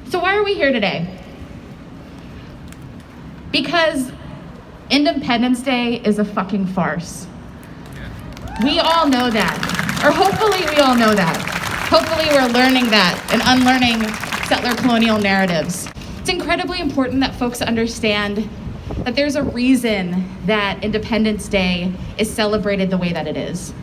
So why are we here today? Because Independence Day is a fucking farce. We all know that, or hopefully we all know that. Hopefully we're learning that and unlearning settler colonial narratives. It's incredibly important that folks understand that there's a reason that Independence Day is celebrated the way that it is.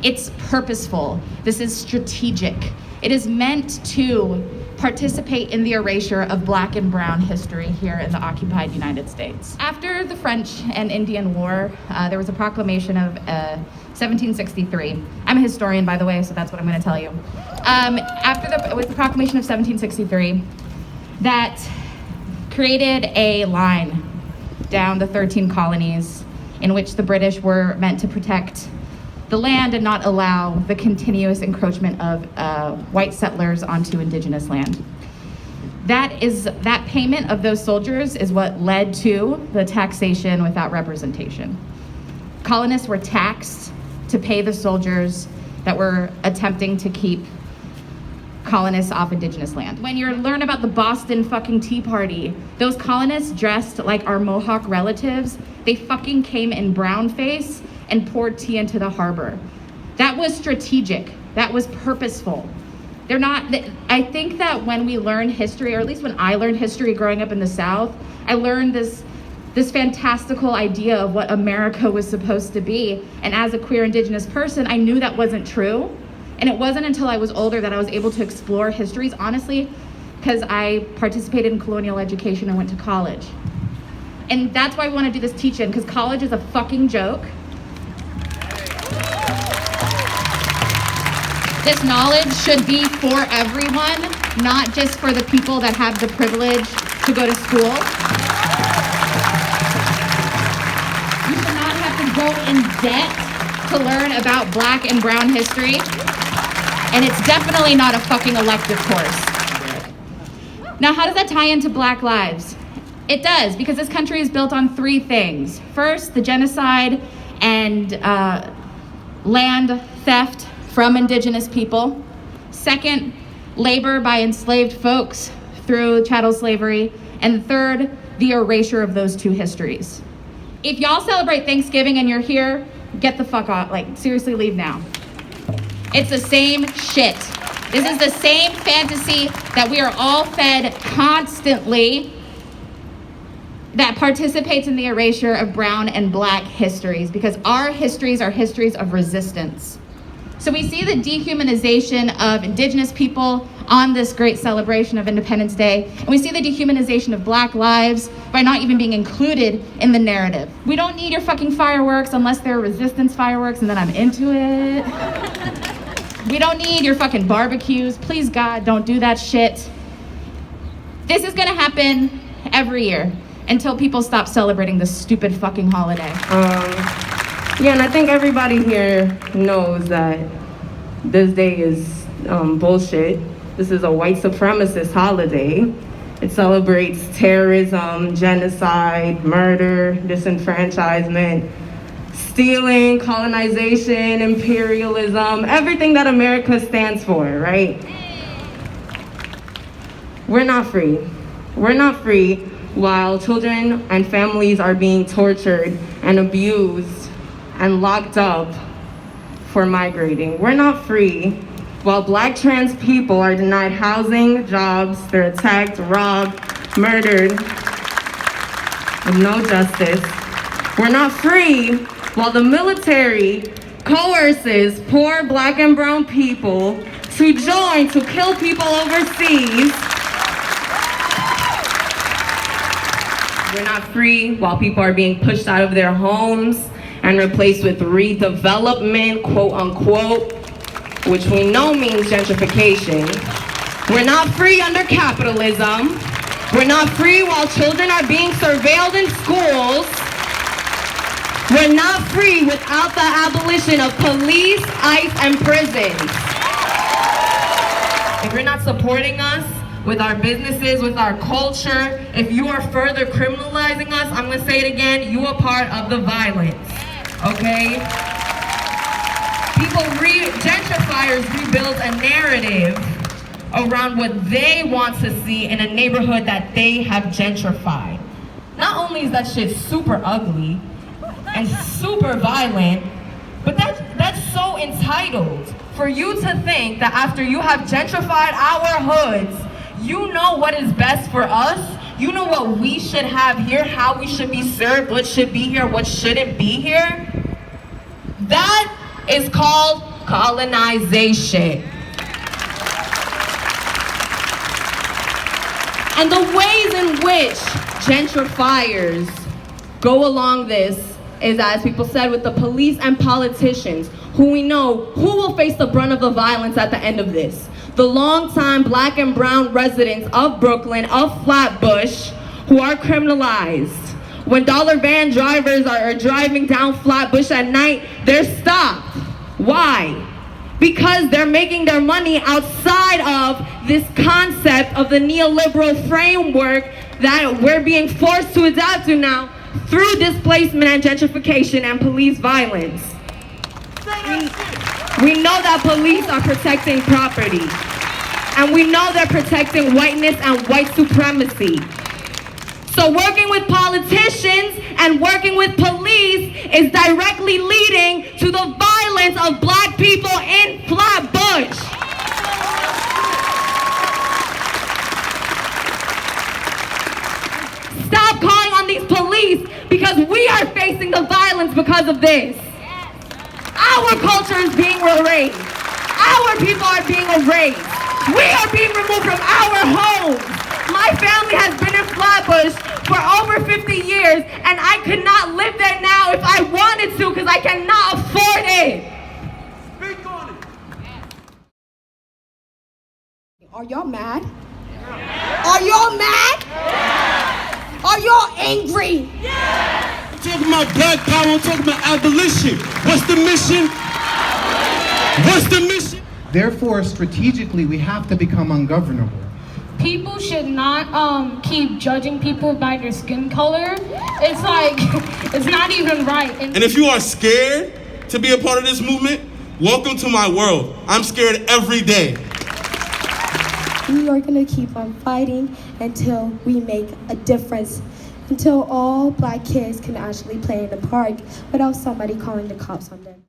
It's purposeful. This is strategic. It is meant to participate in the erasure of Black and brown history here in the occupied United States. After the French and Indian War, there was a proclamation of 1763. I'm a historian, by the way, so that's what I'm going to tell you. It was the proclamation of 1763 that created a line down the 13 colonies in which the British were meant to protect the land and not allow the continuous encroachment of white settlers onto indigenous land. That payment of those soldiers is what led to the taxation without representation. Colonists were taxed to pay the soldiers that were attempting to keep colonists off indigenous land. When you learn about the Boston fucking Tea Party, those colonists dressed like our Mohawk relatives, they fucking came in brown face and poured tea into the harbor. That was strategic. That was purposeful. I think that when we learn history, or at least when I learned history growing up in the South, I learned this fantastical idea of what America was supposed to be. And as a queer Indigenous person, I knew that wasn't true. And it wasn't until I was older that I was able to explore histories, honestly, because I participated in colonial education and went to college. And that's why we want to do this teach-in, because college is a fucking joke. This knowledge should be for everyone, not just for the people that have the privilege to go to school. You should not have to go in debt to learn about Black and brown history. And it's definitely not a fucking elective course. Now, how does that tie into Black lives? It does, because this country is built on three things. First, the genocide and land theft from indigenous people. Second, labor by enslaved folks through chattel slavery. And third, the erasure of those two histories. If y'all celebrate Thanksgiving and you're here, get the fuck off. Like, seriously, leave now. It's the same shit. This is the same fantasy that we are all fed constantly that participates in the erasure of brown and Black histories, because our histories are histories of resistance. So we see the dehumanization of indigenous people on this great celebration of Independence Day, and we see the dehumanization of Black lives by not even being included in the narrative. We don't need your fucking fireworks unless they're resistance fireworks, and then I'm into it. We don't need your fucking barbecues. Please, God, don't do that shit. This is gonna happen every year until people stop celebrating this stupid fucking holiday. Yeah, and I think everybody here knows that this day is bullshit. This is a white supremacist holiday. It celebrates terrorism, genocide, murder, disenfranchisement, stealing, colonization, imperialism, everything that America stands for, right? We're not free. We're not free while children and families are being tortured and abused and locked up for migrating. We're not free while Black trans people are denied housing, jobs, they're attacked, robbed, murdered with no justice. We're not free while the military coerces poor Black and brown people to join to kill people overseas. We're not free while people are being pushed out of their homes and replaced with redevelopment, quote unquote, which we know means gentrification. We're not free under capitalism. We're not free while children are being surveilled in schools. We're not free without the abolition of police, ICE, and prisons. If you're not supporting us with our businesses, with our culture, if you are further criminalizing us, I'm gonna say it again, you are part of the violence, okay? Gentrifiers rebuild a narrative around what they want to see in a neighborhood that they have gentrified. Not only is that shit super ugly and super violent, but that's so entitled for you to think that after you have gentrified our hoods, you know what is best for us, you know what we should have here, how we should be served, what should be here, what shouldn't be here. That is called colonization. And the ways in which gentrifiers go along this is, as people said, with the police and politicians, who we know who will face the brunt of the violence at the end of this. The longtime black and brown residents of Brooklyn, of Flatbush, who are criminalized. When dollar van drivers are driving down Flatbush at night, they're stopped. Why? Because they're making their money outside of this concept of the neoliberal framework that we're being forced to adapt to now through displacement and gentrification and police violence. We know that police are protecting property, and we know they're protecting whiteness and white supremacy. So working with politicians and working with police is directly leading to the violence of black people in Flatbush. Stop calling on these police, because we are facing the violence because of this. Our culture is being erased. Our people are being erased. We are being removed from our homes. My family has been in Flatbush for over 50 years, and I could not live there now if I wanted to, because I cannot afford it. Speak on it. Are y'all mad? Are y'all mad? Are y'all angry? I'm talking about black power, I'm talking about abolition. What's the mission? What's the mission? Therefore, strategically, we have to become ungovernable. People should not keep judging people by their skin color. It's like, it's not even right. And if you are scared to be a part of this movement, welcome to my world. I'm scared every day. We are going to keep on fighting until we make a difference. Until all black kids can actually play in the park without somebody calling the cops on them.